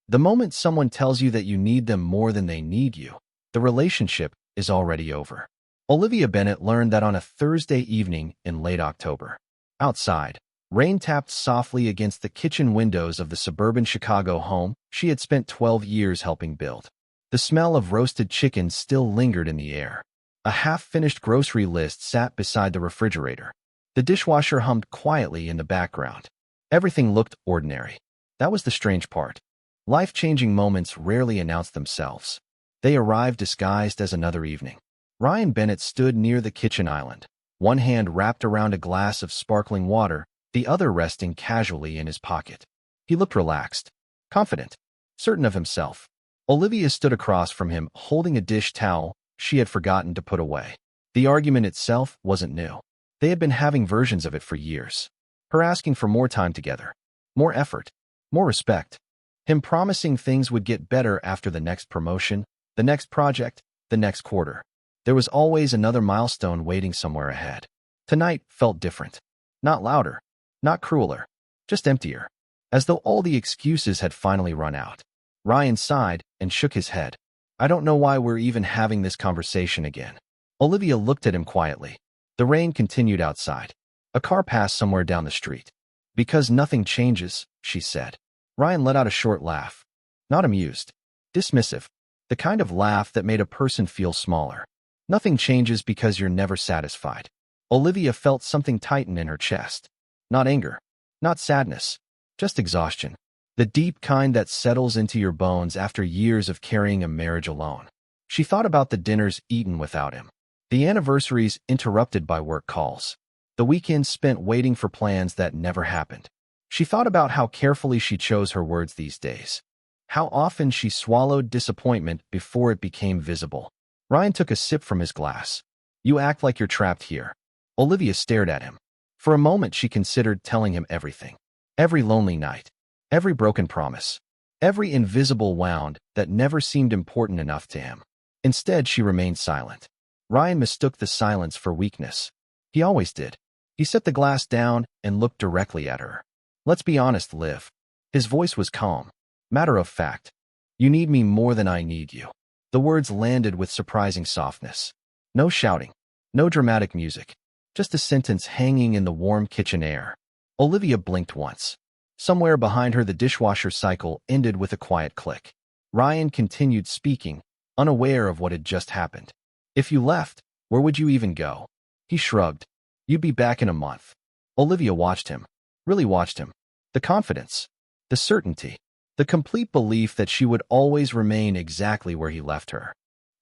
The moment someone tells you that you need them more than they need you, the relationship is already over. Olivia Bennet learned that on a Thursday evening in late October. Outside, rain tapped softly against the kitchen windows of the suburban Chicago home she had spent 12 years helping build. The smell of roasted chicken still lingered in the air. A half-finished grocery list sat beside the refrigerator. The dishwasher hummed quietly in the background. Everything looked ordinary. That was the strange part. Life-changing moments rarely announced themselves. They arrived disguised as another evening. Ryan Bennett stood near the kitchen island, one hand wrapped around a glass of sparkling water, the other resting casually in his pocket. He looked relaxed, confident, certain of himself. Olivia stood across from him, holding a dish towel she had forgotten to put away. The argument itself wasn't new. They had been having versions of it for years. Her asking for more time together, more effort, more respect. Him promising things would get better after the next promotion, the next project, the next quarter. There was always another milestone waiting somewhere ahead. Tonight felt different. Not louder, not crueler, just emptier. As though all the excuses had finally run out. Ryan sighed and shook his head. I don't know why we're even having this conversation again. Olivia looked at him quietly. The rain continued outside. A car passed somewhere down the street. Because nothing changes, she said. Ryan let out a short laugh. Not amused. Dismissive. The kind of laugh that made a person feel smaller. Nothing changes because you're never satisfied. Olivia felt something tighten in her chest. Not anger. Not sadness. Just exhaustion. The deep kind that settles into your bones after years of carrying a marriage alone. She thought about the dinners eaten without him. The anniversaries interrupted by work calls. The weekends spent waiting for plans that never happened. She thought about how carefully she chose her words these days. How often she swallowed disappointment before it became visible. Ryan took a sip from his glass. You act like you're trapped here. Olivia stared at him. For a moment she considered telling him everything. Every lonely night. Every broken promise. Every invisible wound that never seemed important enough to him. Instead, she remained silent. Ryan mistook the silence for weakness. He always did. He set the glass down and looked directly at her. Let's be honest, Liv. His voice was calm. Matter of fact. You need me more than I need you. The words landed with surprising softness. No shouting. No dramatic music. Just a sentence hanging in the warm kitchen air. Olivia blinked once. Somewhere behind her the dishwasher cycle ended with a quiet click. Ryan continued speaking, unaware of what had just happened. If you left, where would you even go? He shrugged. You'd be back in a month. Olivia watched him. Really watched him. The confidence. The certainty. The complete belief that she would always remain exactly where he left her.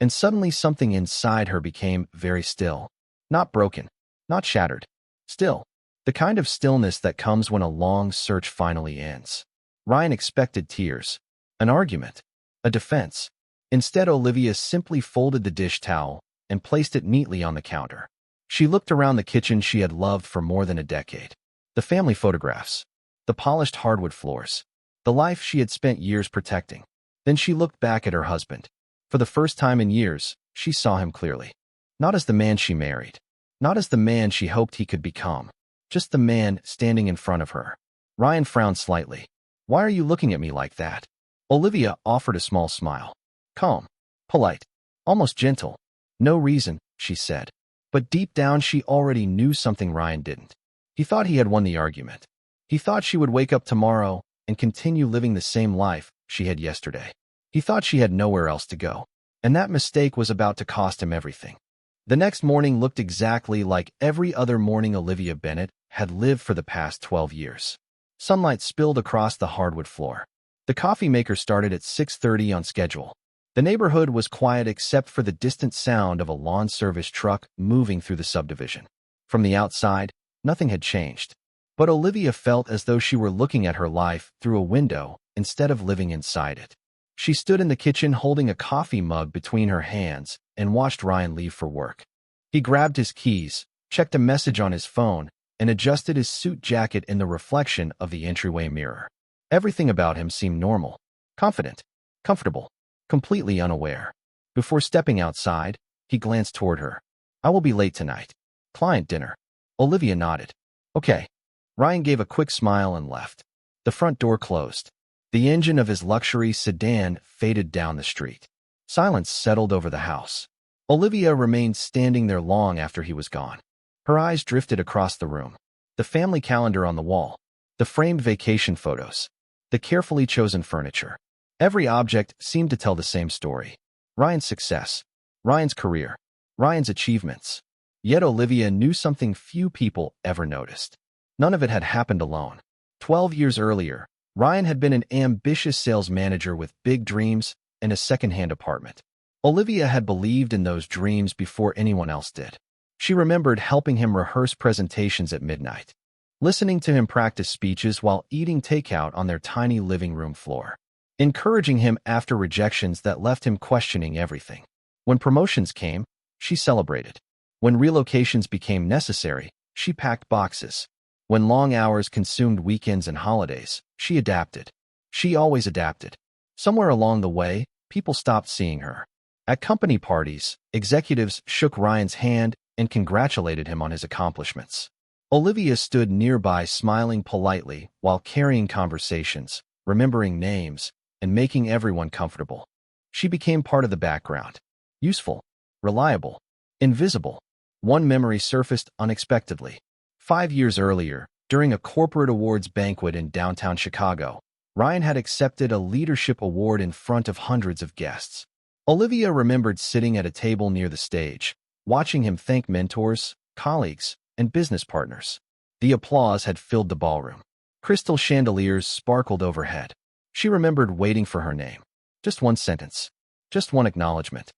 And suddenly something inside her became very still. Not broken. Not shattered. Still. The kind of stillness that comes when a long search finally ends. Ryan expected tears. An argument. A defense. Instead, Olivia simply folded the dish towel and placed it neatly on the counter. She looked around the kitchen she had loved for more than a decade. The family photographs. The polished hardwood floors. The life she had spent years protecting. Then she looked back at her husband. For the first time in years, she saw him clearly. Not as the man she married. Not as the man she hoped he could become. Just the man standing in front of her. Ryan frowned slightly. Why are you looking at me like that? Olivia offered a small smile. Calm. Polite. Almost gentle. No reason, she said. But deep down she already knew something Ryan didn't. He thought he had won the argument. He thought she would wake up tomorrow and continue living the same life she had yesterday. He thought she had nowhere else to go. And that mistake was about to cost him everything. The next morning looked exactly like every other morning Olivia Bennet had lived for the past 12 years. Sunlight spilled across the hardwood floor. The coffee maker started at 6:30 on schedule. The neighborhood was quiet except for the distant sound of a lawn service truck moving through the subdivision. From the outside, nothing had changed. But Olivia felt as though she were looking at her life through a window instead of living inside it. She stood in the kitchen holding a coffee mug between her hands and watched Ryan leave for work. He grabbed his keys, checked a message on his phone, and adjusted his suit jacket in the reflection of the entryway mirror. Everything about him seemed normal, confident, comfortable, completely unaware. Before stepping outside, he glanced toward her. I will be late tonight. Client dinner. Olivia nodded. Okay. Ryan gave a quick smile and left. The front door closed. The engine of his luxury sedan faded down the street. Silence settled over the house. Olivia remained standing there long after he was gone. Her eyes drifted across the room. The family calendar on the wall, the framed vacation photos, the carefully chosen furniture. Every object seemed to tell the same story. Ryan's success, Ryan's career, Ryan's achievements. Yet Olivia knew something few people ever noticed. None of it had happened alone. 12 years earlier, Ryan had been an ambitious sales manager with big dreams and a second-hand apartment. Olivia had believed in those dreams before anyone else did. She remembered helping him rehearse presentations at midnight, listening to him practice speeches while eating takeout on their tiny living room floor, encouraging him after rejections that left him questioning everything. When promotions came, she celebrated. When relocations became necessary, she packed boxes. When long hours consumed weekends and holidays, she adapted. She always adapted. Somewhere along the way, people stopped seeing her. At company parties, executives shook Ryan's hand and congratulated him on his accomplishments. Olivia stood nearby smiling politely while carrying conversations, remembering names, and making everyone comfortable. She became part of the background. Useful, reliable, invisible. One memory surfaced unexpectedly. 5 years earlier, during a corporate awards banquet in downtown Chicago, Ryan had accepted a leadership award in front of hundreds of guests. Olivia remembered sitting at a table near the stage, watching him thank mentors, colleagues, and business partners. The applause had filled the ballroom. Crystal chandeliers sparkled overhead. She remembered waiting for her name. Just one sentence. Just one acknowledgement.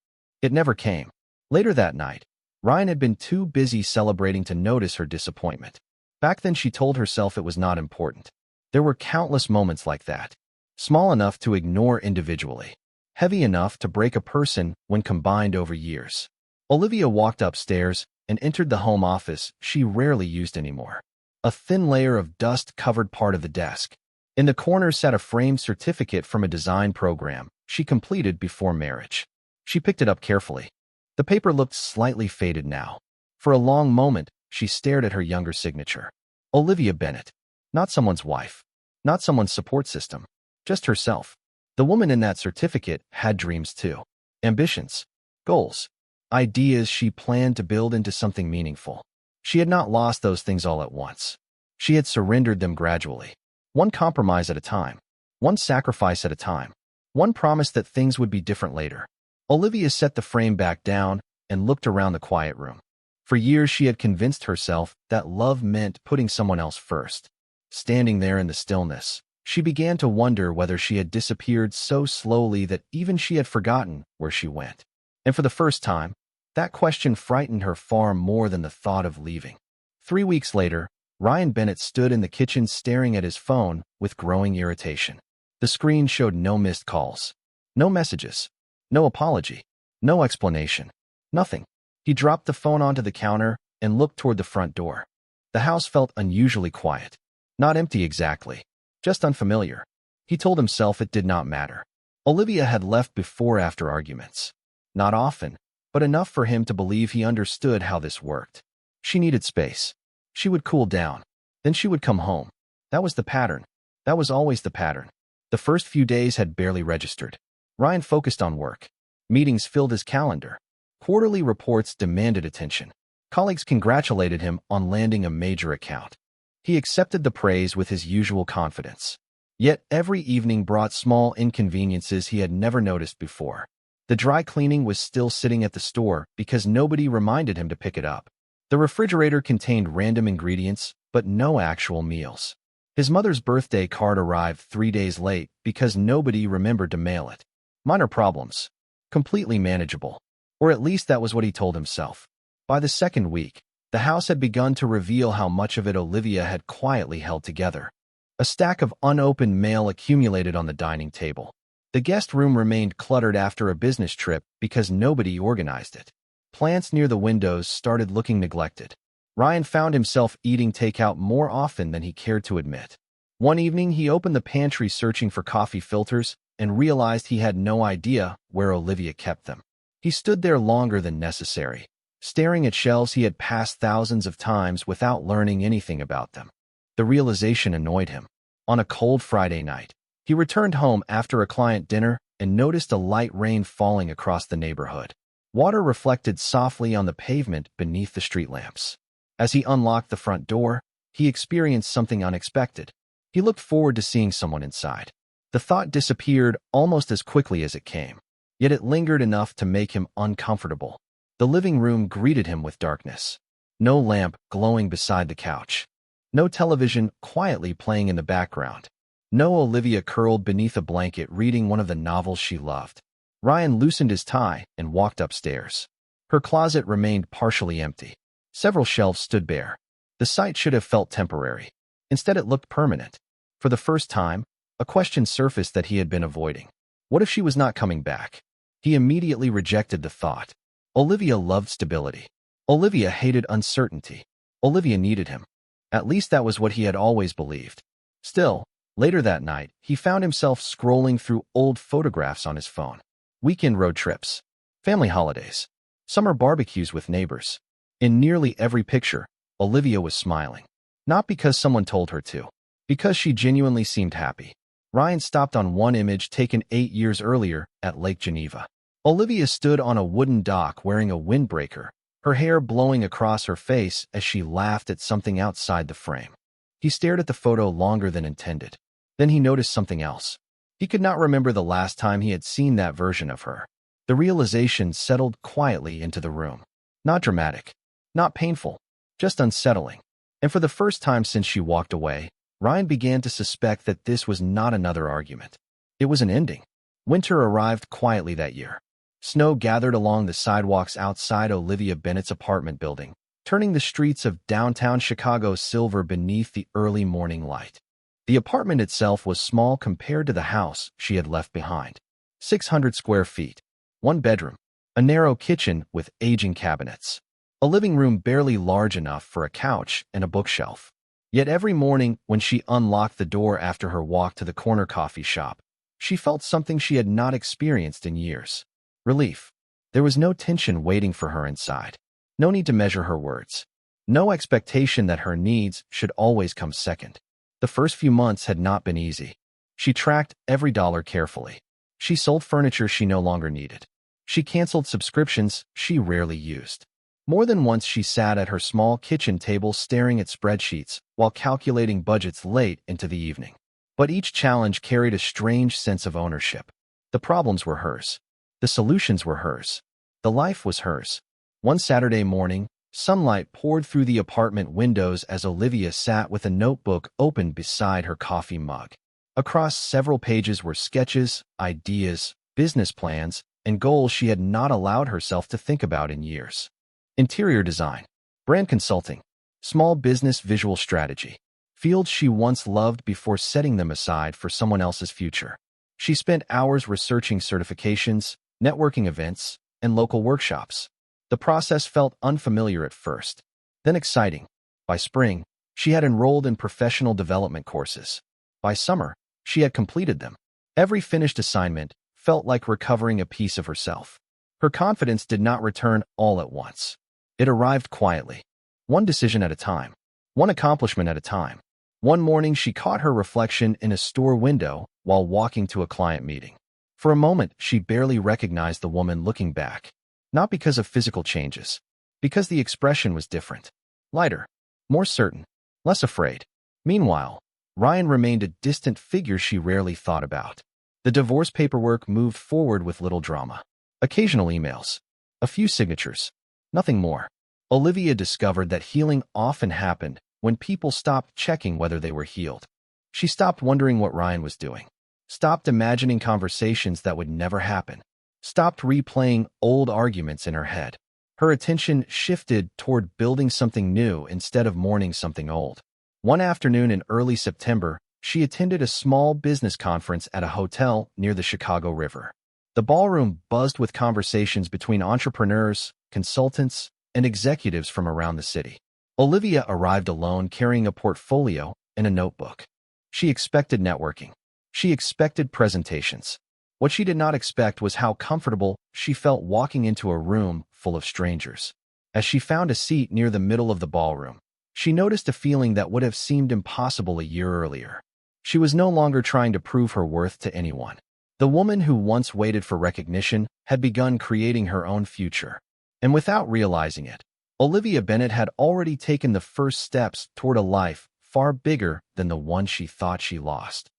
It never came. Later that night, Ryan had been too busy celebrating to notice her disappointment. Back then she told herself it was not important. There were countless moments like that. Small enough to ignore individually. Heavy enough to break a person when combined over years. Olivia walked upstairs and entered the home office she rarely used anymore. A thin layer of dust covered part of the desk. In the corner sat a framed certificate from a design program she completed before marriage. She picked it up carefully. The paper looked slightly faded now. For a long moment, she stared at her younger signature. Olivia Bennett. Not someone's wife. Not someone's support system. Just herself. The woman in that certificate had dreams too. Ambitions. Goals. Ideas she planned to build into something meaningful. She had not lost those things all at once. She had surrendered them gradually. One compromise at a time. One sacrifice at a time. One promise that things would be different later. Olivia set the frame back down and looked around the quiet room. For years she had convinced herself that love meant putting someone else first. Standing there in the stillness, she began to wonder whether she had disappeared so slowly that even she had forgotten where she went. And for the first time, that question frightened her far more than the thought of leaving. 3 weeks later, Ryan Bennett stood in the kitchen staring at his phone with growing irritation. The screen showed no missed calls. No messages. No apology. No explanation. Nothing. He dropped the phone onto the counter and looked toward the front door. The house felt unusually quiet. Not empty exactly. Just unfamiliar. He told himself it did not matter. Olivia had left before after arguments. Not often, but enough for him to believe he understood how this worked. She needed space. She would cool down. Then she would come home. That was the pattern. That was always the pattern. The first few days had barely registered. Ryan focused on work. Meetings filled his calendar. Quarterly reports demanded attention. Colleagues congratulated him on landing a major account. He accepted the praise with his usual confidence. Yet every evening brought small inconveniences he had never noticed before. The dry cleaning was still sitting at the store because nobody reminded him to pick it up. The refrigerator contained random ingredients, but no actual meals. His mother's birthday card arrived 3 days late because nobody remembered to mail it. Minor problems. Completely manageable. Or at least that was what he told himself. By the second week, the house had begun to reveal how much of it Olivia had quietly held together. A stack of unopened mail accumulated on the dining table. The guest room remained cluttered after a business trip because nobody organized it. Plants near the windows started looking neglected. Ryan found himself eating takeout more often than he cared to admit. One evening, he opened the pantry searching for coffee filters and realized he had no idea where Olivia kept them. He stood there longer than necessary, staring at shelves he had passed thousands of times without learning anything about them. The realization annoyed him. On a cold Friday night, He returned home after a client dinner and noticed a light rain falling across the neighborhood. Water reflected softly on the pavement beneath the street lamps. As he unlocked the front door, he experienced something unexpected. He looked forward to seeing someone inside. The thought disappeared almost as quickly as it came, yet it lingered enough to make him uncomfortable. The living room greeted him with darkness. No lamp glowing beside the couch. No television quietly playing in the background. No Olivia curled beneath a blanket reading one of the novels she loved. Ryan loosened his tie and walked upstairs. Her closet remained partially empty. Several shelves stood bare. The sight should have felt temporary. Instead, it looked permanent. For the first time, a question surfaced that he had been avoiding. What if she was not coming back? He immediately rejected the thought. Olivia loved stability. Olivia hated uncertainty. Olivia needed him. At least that was what he had always believed. Still, later that night, he found himself scrolling through old photographs on his phone. Weekend road trips, family holidays, summer barbecues with neighbors. In nearly every picture, Olivia was smiling. Not because someone told her to, because she genuinely seemed happy. Ryan stopped on one image taken 8 years earlier at Lake Geneva. Olivia stood on a wooden dock wearing a windbreaker, her hair blowing across her face as she laughed at something outside the frame. He stared at the photo longer than intended. Then he noticed something else. He could not remember the last time he had seen that version of her. The realization settled quietly into the room. Not dramatic, not painful, just unsettling. And for the first time since she walked away, Ryan began to suspect that this was not another argument. It was an ending. Winter arrived quietly that year. Snow gathered along the sidewalks outside Olivia Bennett's apartment building, turning the streets of downtown Chicago silver beneath the early morning light. The apartment itself was small compared to the house she had left behind. 600 square feet, one bedroom, a narrow kitchen with aging cabinets, a living room barely large enough for a couch and a bookshelf. Yet every morning when she unlocked the door after her walk to the corner coffee shop, she felt something she had not experienced in years. Relief. There was no tension waiting for her inside. No need to measure her words. No expectation that her needs should always come second. The first few months had not been easy. She tracked every dollar carefully. She sold furniture she no longer needed. She canceled subscriptions she rarely used. More than once she sat at her small kitchen table staring at spreadsheets while calculating budgets late into the evening. But each challenge carried a strange sense of ownership. The problems were hers. The solutions were hers. The life was hers. One Saturday morning, sunlight poured through the apartment windows as Olivia sat with a notebook open beside her coffee mug. Across several pages were sketches, ideas, business plans, and goals she had not allowed herself to think about in years. Interior design, brand consulting, small business visual strategy, fields she once loved before setting them aside for someone else's future. She spent hours researching certifications, networking events, and local workshops. The process felt unfamiliar at first, then exciting. By spring, she had enrolled in professional development courses. By summer, she had completed them. Every finished assignment felt like recovering a piece of herself. Her confidence did not return all at once. It arrived quietly, one decision at a time, one accomplishment at a time. One morning, she caught her reflection in a store window while walking to a client meeting. For a moment, she barely recognized the woman looking back. Not because of physical changes, because the expression was different. Lighter, more certain, less afraid. Meanwhile, Ryan remained a distant figure she rarely thought about. The divorce paperwork moved forward with little drama. Occasional emails. A few signatures. Nothing more. Olivia discovered that healing often happened when people stopped checking whether they were healed. She stopped wondering what Ryan was doing. Stopped imagining conversations that would never happen. Stopped replaying old arguments in her head. Her attention shifted toward building something new instead of mourning something old. One afternoon in early September, she attended a small business conference at a hotel near the Chicago River. The ballroom buzzed with conversations between entrepreneurs, consultants, and executives from around the city. Olivia arrived alone carrying a portfolio and a notebook. She expected networking. She expected presentations. What she did not expect was how comfortable she felt walking into a room full of strangers. As she found a seat near the middle of the ballroom, she noticed a feeling that would have seemed impossible a year earlier. She was no longer trying to prove her worth to anyone. The woman who once waited for recognition had begun creating her own future. And without realizing it, Olivia Bennet had already taken the first steps toward a life far bigger than the one she thought she lost.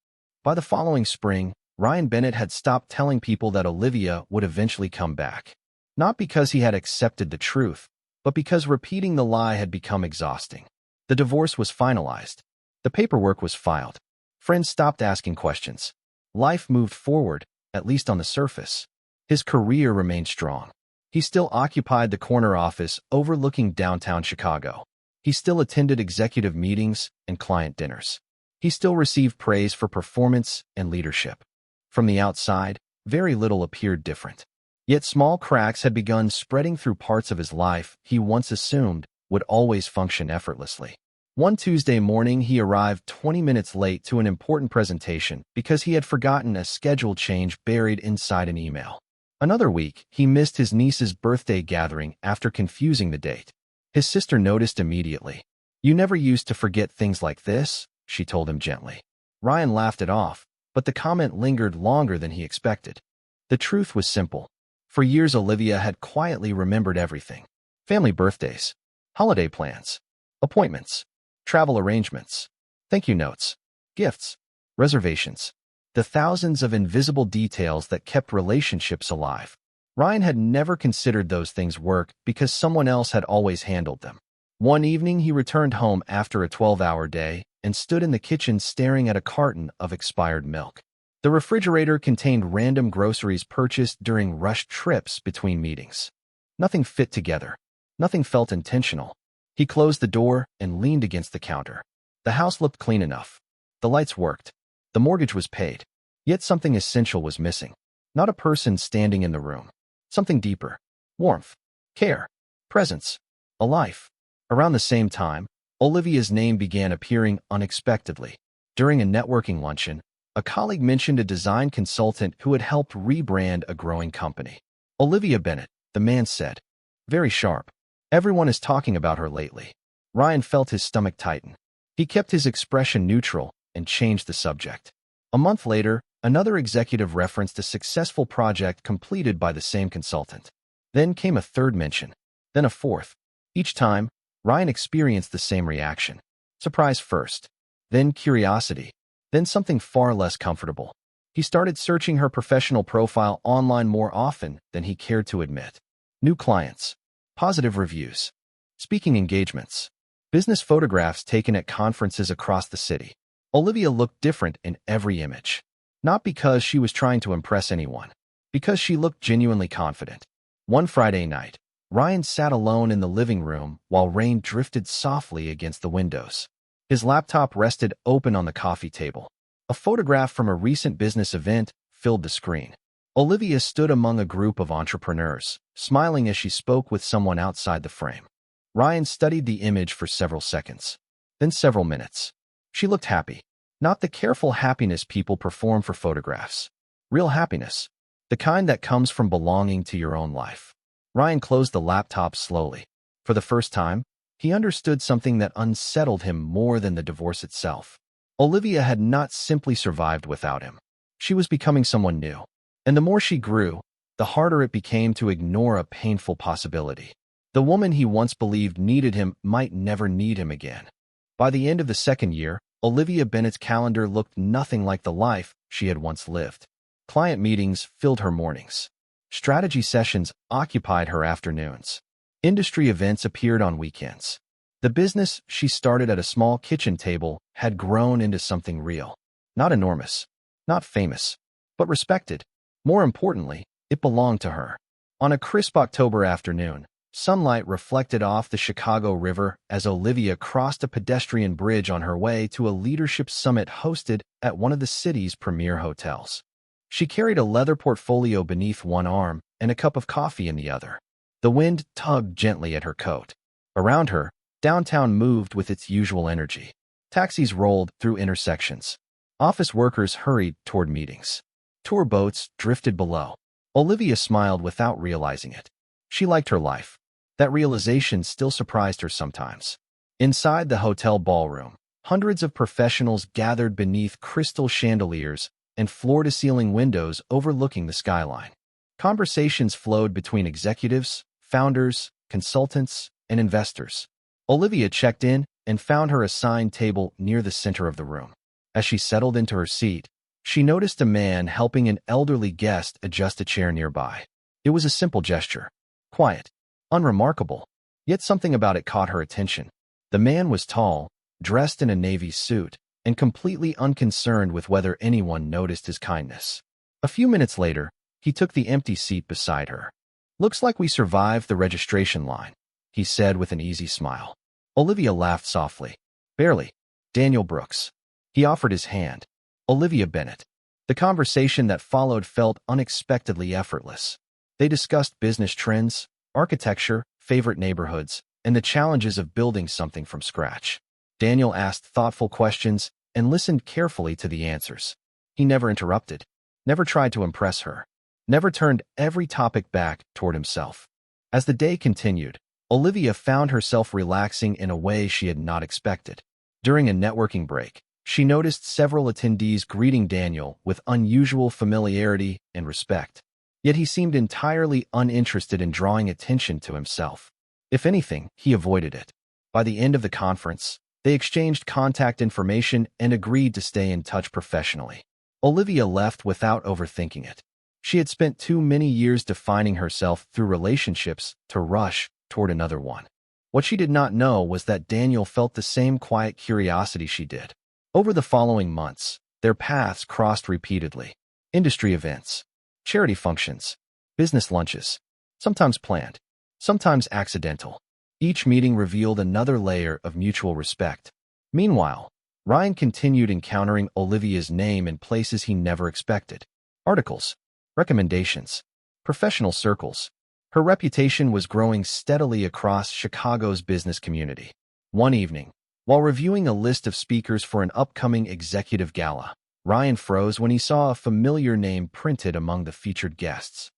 By the following spring, Ryan Bennett had stopped telling people that Olivia would eventually come back. Not because he had accepted the truth, but because repeating the lie had become exhausting. The divorce was finalized. The paperwork was filed. Friends stopped asking questions. Life moved forward, at least on the surface. His career remained strong. He still occupied the corner office overlooking downtown Chicago. He still attended executive meetings and client dinners. He still received praise for performance and leadership. From the outside, very little appeared different. Yet small cracks had begun spreading through parts of his life he once assumed would always function effortlessly. One Tuesday morning, he arrived 20 minutes late to an important presentation because he had forgotten a schedule change buried inside an email. Another week, he missed his niece's birthday gathering after confusing the date. His sister noticed immediately. "You never used to forget things like this," she told him gently. Ryan laughed it off, but the comment lingered longer than he expected. The truth was simple. For years, Olivia had quietly remembered everything. Family birthdays, holiday plans, appointments, travel arrangements, thank you notes, gifts, reservations, the thousands of invisible details that kept relationships alive. Ryan had never considered those things work because someone else had always handled them. One evening, he returned home after a 12-hour day and stood in the kitchen staring at a carton of expired milk. The refrigerator contained random groceries purchased during rushed trips between meetings. Nothing fit together. Nothing felt intentional. He closed the door and leaned against the counter. The house looked clean enough. The lights worked. The mortgage was paid. Yet something essential was missing. Not a person standing in the room. Something deeper. Warmth. Care. Presence. A life. Around the same time, Olivia's name began appearing unexpectedly. During a networking luncheon, a colleague mentioned a design consultant who had helped rebrand a growing company. "Olivia Bennet," the man said. "Very sharp. Everyone is talking about her lately." Ryan felt his stomach tighten. He kept his expression neutral and changed the subject. A month later, another executive referenced a successful project completed by the same consultant. Then came a third mention, then a fourth. Each time, Ryan experienced the same reaction. Surprise first, then curiosity, then something far less comfortable. He started searching her professional profile online more often than he cared to admit. New clients, positive reviews, speaking engagements, business photographs taken at conferences across the city. Olivia looked different in every image. Not because she was trying to impress anyone, because she looked genuinely confident. One Friday night, Ryan sat alone in the living room while rain drifted softly against the windows. His laptop rested open on the coffee table. A photograph from a recent business event filled the screen. Olivia stood among a group of entrepreneurs, smiling as she spoke with someone outside the frame. Ryan studied the image for several seconds, then several minutes. She looked happy. Not the careful happiness people perform for photographs. Real happiness. The kind that comes from belonging to your own life. Ryan closed the laptop slowly. For the first time, he understood something that unsettled him more than the divorce itself. Olivia had not simply survived without him. She was becoming someone new. And the more she grew, the harder it became to ignore a painful possibility. The woman he once believed needed him might never need him again. By the end of the second year, Olivia Bennet's calendar looked nothing like the life she had once lived. Client meetings filled her mornings. Strategy sessions occupied her afternoons. Industry events appeared on weekends. The business she started at a small kitchen table had grown into something real. Not enormous, not famous, but respected. More importantly, it belonged to her. On a crisp October afternoon, sunlight reflected off the Chicago River as Olivia crossed a pedestrian bridge on her way to a leadership summit hosted at one of the city's premier hotels. She carried a leather portfolio beneath one arm and a cup of coffee in the other. The wind tugged gently at her coat. Around her, downtown moved with its usual energy. Taxis rolled through intersections. Office workers hurried toward meetings. Tour boats drifted below. Olivia smiled without realizing it. She liked her life. That realization still surprised her sometimes. Inside the hotel ballroom, Hundreds of professionals gathered beneath crystal chandeliers and floor-to-ceiling windows overlooking the skyline. Conversations flowed between executives, founders, consultants, and investors. Olivia checked in and found her assigned table near the center of the room. As she settled into her seat, she noticed a man helping an elderly guest adjust a chair nearby. It was a simple gesture. Quiet, unremarkable, yet something about it caught her attention. The man was tall, dressed in a navy suit, and completely unconcerned with whether anyone noticed his kindness. A few minutes later, he took the empty seat beside her. "Looks like we survived the registration line," he said with an easy smile. Olivia laughed softly. "Barely. Daniel Brooks." He offered his hand. Olivia Bennett. The conversation that followed felt unexpectedly effortless. They discussed business trends, architecture, favorite neighborhoods, and the challenges of building something from scratch. Daniel asked thoughtful questions and listened carefully to the answers. He never interrupted, never tried to impress her, never turned every topic back toward himself. As the day continued, Olivia found herself relaxing in a way she had not expected. During a networking break, she noticed several attendees greeting Daniel with unusual familiarity and respect. Yet he seemed entirely uninterested in drawing attention to himself. If anything, he avoided it. By the end of the conference, they exchanged contact information and agreed to stay in touch professionally. Olivia left without overthinking it. She had spent too many years defining herself through relationships to rush toward another one. What she did not know was that Daniel felt the same quiet curiosity she did. Over the following months, their paths crossed repeatedly. Industry events, charity functions, business lunches, sometimes planned, sometimes accidental. Each meeting revealed another layer of mutual respect. Meanwhile, Ryan continued encountering Olivia's name in places he never expected. Articles, recommendations, professional circles. Her reputation was growing steadily across Chicago's business community. One evening, while reviewing a list of speakers for an upcoming executive gala, Ryan froze when he saw a familiar name printed among the featured guests.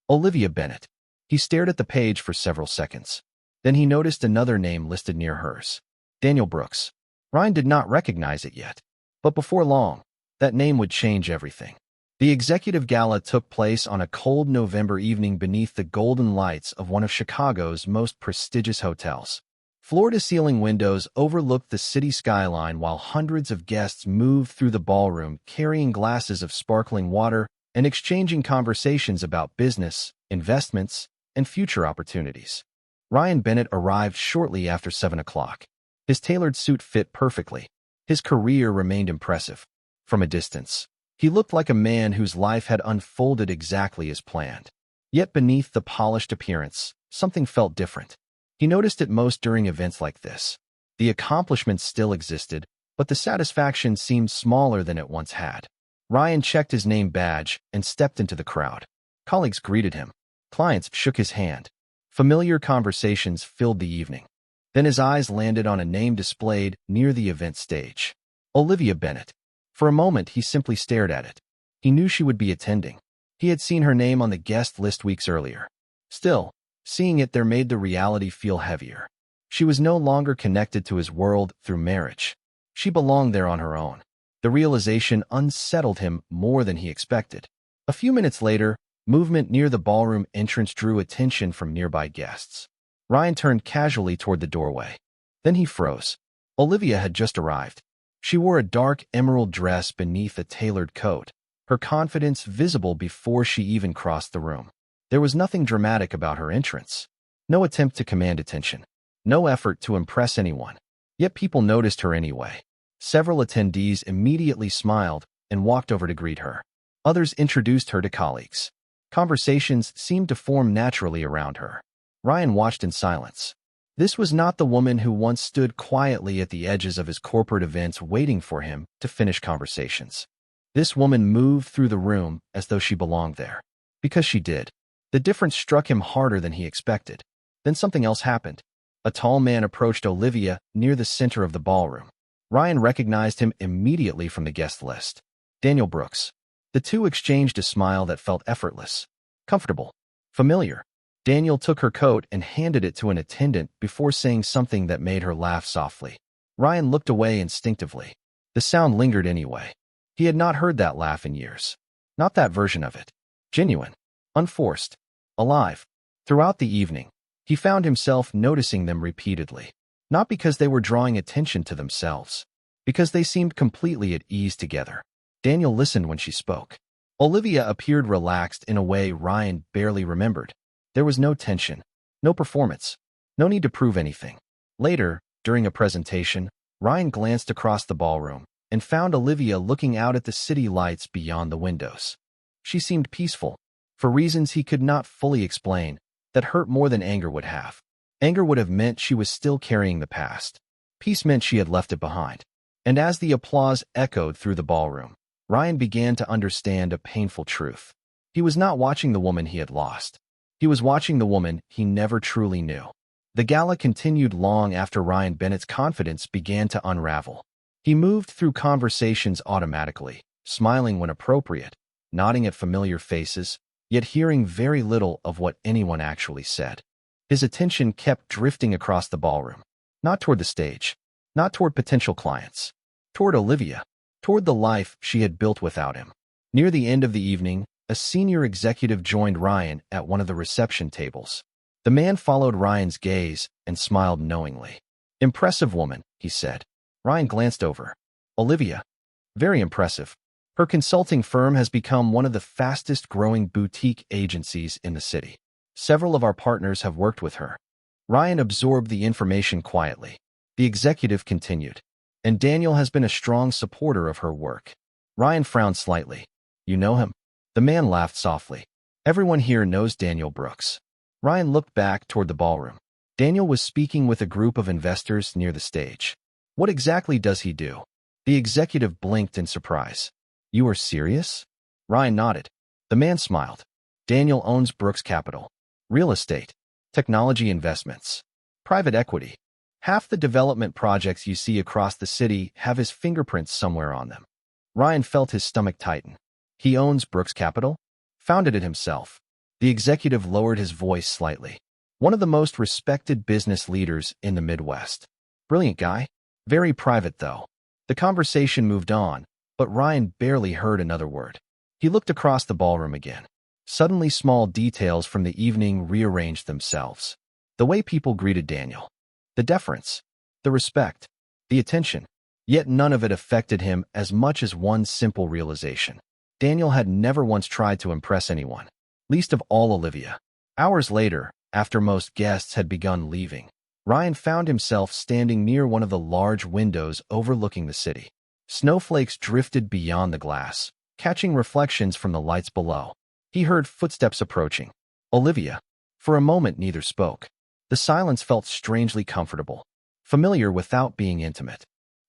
Olivia Bennett. He stared at the page for several seconds. Then he noticed another name listed near hers. Daniel Brooks. Ryan did not recognize it yet. But before long, that name would change everything. The executive gala took place on a cold November evening beneath the golden lights of one of Chicago's most prestigious hotels. Floor-to-ceiling windows overlooked the city skyline while hundreds of guests moved through the ballroom carrying glasses of sparkling water and exchanging conversations about business, investments, and future opportunities. Ryan Bennett arrived shortly after 7 o'clock. His tailored suit fit perfectly. His career remained impressive. From a distance, he looked like a man whose life had unfolded exactly as planned. Yet beneath the polished appearance, something felt different. He noticed it most during events like this. The accomplishments still existed, but the satisfaction seemed smaller than it once had. Ryan checked his name badge and stepped into the crowd. Colleagues greeted him. Clients shook his hand. Familiar conversations filled the evening. Then his eyes landed on a name displayed near the event stage. Olivia Bennett. For a moment, he simply stared at it. He knew she would be attending. He had seen her name on the guest list weeks earlier. Still, seeing it there made the reality feel heavier. She was no longer connected to his world through marriage. She belonged there on her own. The realization unsettled him more than he expected. A few minutes later, movement near the ballroom entrance drew attention from nearby guests. Ryan turned casually toward the doorway. Then he froze. Olivia had just arrived. She wore a dark emerald dress beneath a tailored coat, her confidence visible before she even crossed the room. There was nothing dramatic about her entrance. No attempt to command attention. No effort to impress anyone. Yet people noticed her anyway. Several attendees immediately smiled and walked over to greet her. Others introduced her to colleagues. Conversations seemed to form naturally around her. Ryan watched in silence. This was not the woman who once stood quietly at the edges of his corporate events waiting for him to finish conversations. This woman moved through the room as though she belonged there. Because she did. The difference struck him harder than he expected. Then something else happened. A tall man approached Olivia near the center of the ballroom. Ryan recognized him immediately from the guest list. Daniel Brooks. The two exchanged a smile that felt effortless, comfortable, familiar. Daniel took her coat and handed it to an attendant before saying something that made her laugh softly. Ryan looked away instinctively. The sound lingered anyway. He had not heard that laugh in years. Not that version of it. Genuine. Unforced. Alive. Throughout the evening, he found himself noticing them repeatedly. Not because they were drawing attention to themselves. Because they seemed completely at ease together. Daniel listened when she spoke. Olivia appeared relaxed in a way Ryan barely remembered. There was no tension. No performance. No need to prove anything. Later, during a presentation, Ryan glanced across the ballroom and found Olivia looking out at the city lights beyond the windows. She seemed peaceful, for reasons he could not fully explain, that hurt more than anger would have. Anger would have meant she was still carrying the past. Peace meant she had left it behind. And as the applause echoed through the ballroom, Ryan began to understand a painful truth. He was not watching the woman he had lost. He was watching the woman he never truly knew. The gala continued long after Ryan Bennett's confidence began to unravel. He moved through conversations automatically, smiling when appropriate, nodding at familiar faces, yet hearing very little of what anyone actually said. His attention kept drifting across the ballroom, not toward the stage, not toward potential clients, toward Olivia, toward the life she had built without him. Near the end of the evening, a senior executive joined Ryan at one of the reception tables. The man followed Ryan's gaze and smiled knowingly. "Impressive woman," he said. Ryan glanced over. "Olivia. Very impressive. Her consulting firm has become one of the fastest-growing boutique agencies in the city. Several of our partners have worked with her." Ryan absorbed the information quietly. The executive continued. "And Daniel has been a strong supporter of her work." Ryan frowned slightly. "You know him?" The man laughed softly. "Everyone here knows Daniel Brooks." Ryan looked back toward the ballroom. Daniel was speaking with a group of investors near the stage. "What exactly does he do?" The executive blinked in surprise. "You are serious?" Ryan nodded. The man smiled. "Daniel owns Brooks Capital. Real estate. Technology investments. Private equity. Half the development projects you see across the city have his fingerprints somewhere on them." Ryan felt his stomach tighten. "He owns Brooks Capital? Founded it himself." The executive lowered his voice slightly. "One of the most respected business leaders in the Midwest. Brilliant guy. Very private, though." The conversation moved on, but Ryan barely heard another word. He looked across the ballroom again. Suddenly, small details from the evening rearranged themselves. The way people greeted Daniel. The deference. The respect. The attention. Yet none of it affected him as much as one simple realization. Daniel had never once tried to impress anyone. Least of all Olivia. Hours later, after most guests had begun leaving, Ryan found himself standing near one of the large windows overlooking the city. Snowflakes drifted beyond the glass, catching reflections from the lights below. He heard footsteps approaching. Olivia. For a moment, neither spoke. The silence felt strangely comfortable, familiar without being intimate.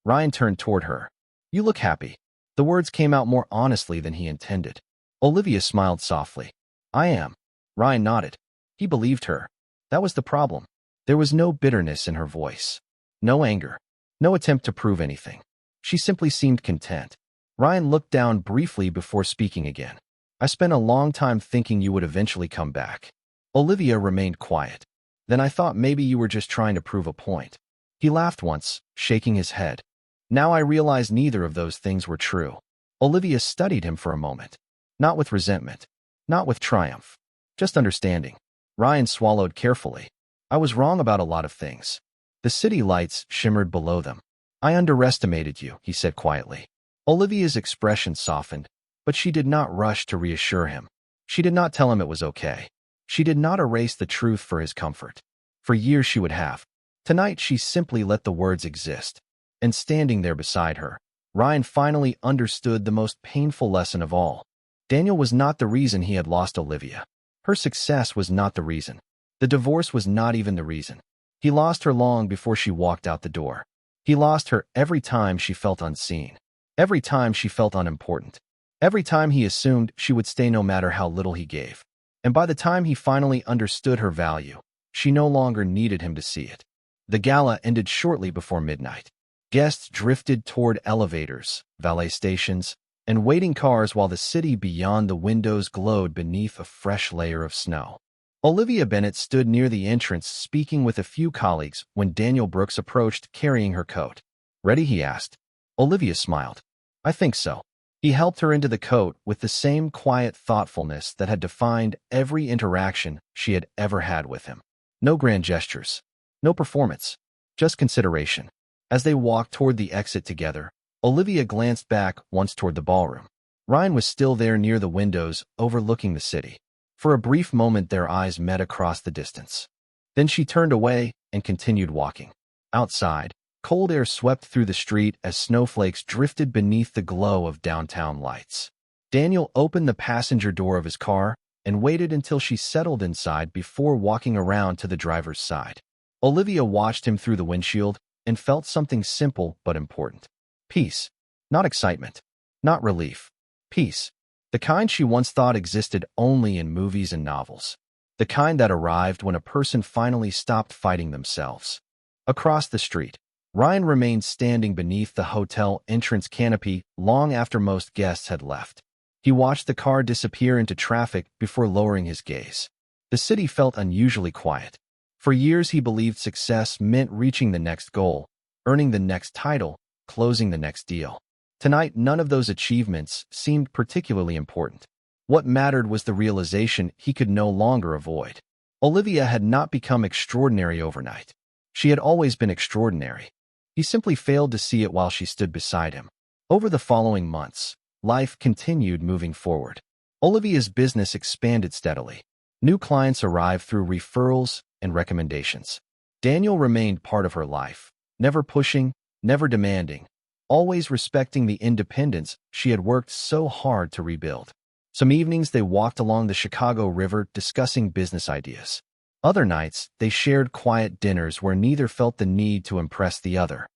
Ryan turned toward her. "You look happy." The words came out more honestly than he intended. Olivia smiled softly. "I am." Ryan nodded. He believed her. That was the problem. There was no bitterness in her voice. No anger. No attempt to prove anything. She simply seemed content. Ryan looked down briefly before speaking again. "I spent a long time thinking you would eventually come back." Olivia remained quiet. "Then I thought maybe you were just trying to prove a point." He laughed once, shaking his head. "Now I realize neither of those things were true." Olivia studied him for a moment. Not with resentment. Not with triumph. Just understanding. Ryan swallowed carefully. "I was wrong about a lot of things." The city lights shimmered below them. "I underestimated you," he said quietly. Olivia's expression softened, but she did not rush to reassure him. She did not tell him it was okay. She did not erase the truth for his comfort. For years she would have. Tonight she simply let the words exist. And standing there beside her, Ryan finally understood the most painful lesson of all. Daniel was not the reason he had lost Olivia. Her success was not the reason. The divorce was not even the reason. He lost her long before she walked out the door. He lost her every time she felt unseen. Every time she felt unimportant. Every time he assumed she would stay no matter how little he gave. And by the time he finally understood her value, she no longer needed him to see it. The gala ended shortly before midnight. Guests drifted toward elevators, valet stations, and waiting cars while the city beyond the windows glowed beneath a fresh layer of snow. Olivia Bennet stood near the entrance speaking with a few colleagues when Daniel Brooks approached carrying her coat. Ready? He asked. Olivia smiled. I think so. He helped her into the coat with the same quiet thoughtfulness that had defined every interaction she had ever had with him. No grand gestures. No performance. Just consideration. As they walked toward the exit together, Olivia glanced back once toward the ballroom. Ryan was still there near the windows overlooking the city. For a brief moment their eyes met across the distance. Then she turned away and continued walking. Outside, cold air swept through the street as snowflakes drifted beneath the glow of downtown lights. Daniel opened the passenger door of his car and waited until she settled inside before walking around to the driver's side. Olivia watched him through the windshield and felt something simple but important. Peace. Not excitement. Not relief. Peace. The kind she once thought existed only in movies and novels. The kind that arrived when a person finally stopped fighting themselves. Across the street, Ryan remained standing beneath the hotel entrance canopy long after most guests had left. He watched the car disappear into traffic before lowering his gaze. The city felt unusually quiet. For years he believed success meant reaching the next goal, earning the next title, closing the next deal. Tonight, none of those achievements seemed particularly important. What mattered was the realization he could no longer avoid. Olivia had not become extraordinary overnight. She had always been extraordinary. He simply failed to see it while she stood beside him. Over the following months, life continued moving forward. Olivia's business expanded steadily. New clients arrived through referrals and recommendations. Daniel remained part of her life, never pushing, never demanding, always respecting the independence she had worked so hard to rebuild. Some evenings they walked along the Chicago River discussing business ideas. Other nights, they shared quiet dinners where neither felt the need to impress the other.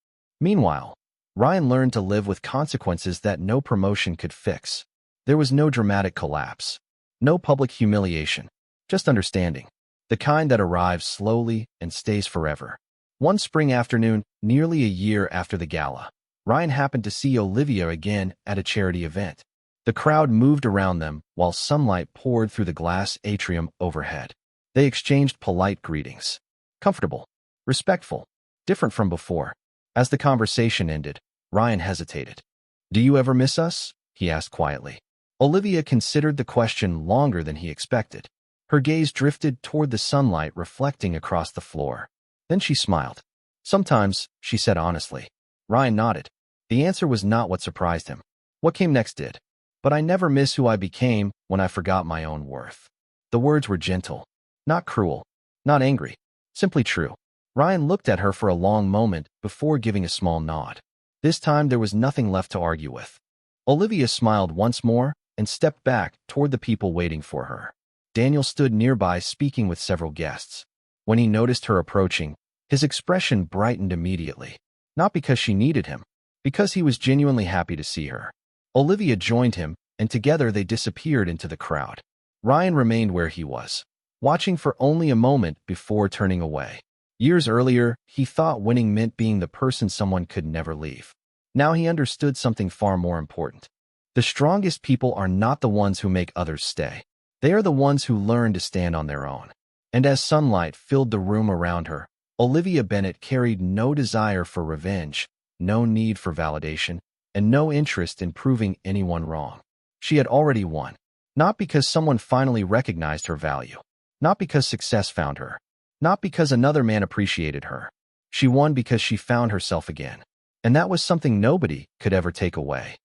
Meanwhile, Ryan learned to live with consequences that no promotion could fix. There was no dramatic collapse, no public humiliation, just understanding, the kind that arrives slowly and stays forever. One spring afternoon, nearly a year after the gala, Ryan happened to see Olivia again at a charity event. The crowd moved around them while sunlight poured through the glass atrium overhead. They exchanged polite greetings. Comfortable, respectful, different from before. As the conversation ended, Ryan hesitated. "Do you ever miss us?" he asked quietly. Olivia considered the question longer than he expected. Her gaze drifted toward the sunlight reflecting across the floor. Then she smiled. "Sometimes," she said honestly. Ryan nodded. The answer was not what surprised him. What came next did. "But I never miss who I became when I forgot my own worth." The words were gentle, not cruel, not angry, simply true. Ryan looked at her for a long moment before giving a small nod. This time there was nothing left to argue with. Olivia smiled once more and stepped back toward the people waiting for her. Daniel stood nearby speaking with several guests. When he noticed her approaching, his expression brightened immediately. Not because she needed him, because he was genuinely happy to see her. Olivia joined him, and together they disappeared into the crowd. Ryan remained where he was, watching for only a moment before turning away. Years earlier, he thought winning meant being the person someone could never leave. Now he understood something far more important. The strongest people are not the ones who make others stay. They are the ones who learn to stand on their own. And as sunlight filled the room around her, Olivia Bennett carried no desire for revenge, no need for validation, and no interest in proving anyone wrong. She had already won. Not because someone finally recognized her value. Not because success found her. Not because another man appreciated her. She won because she found herself again. And that was something nobody could ever take away.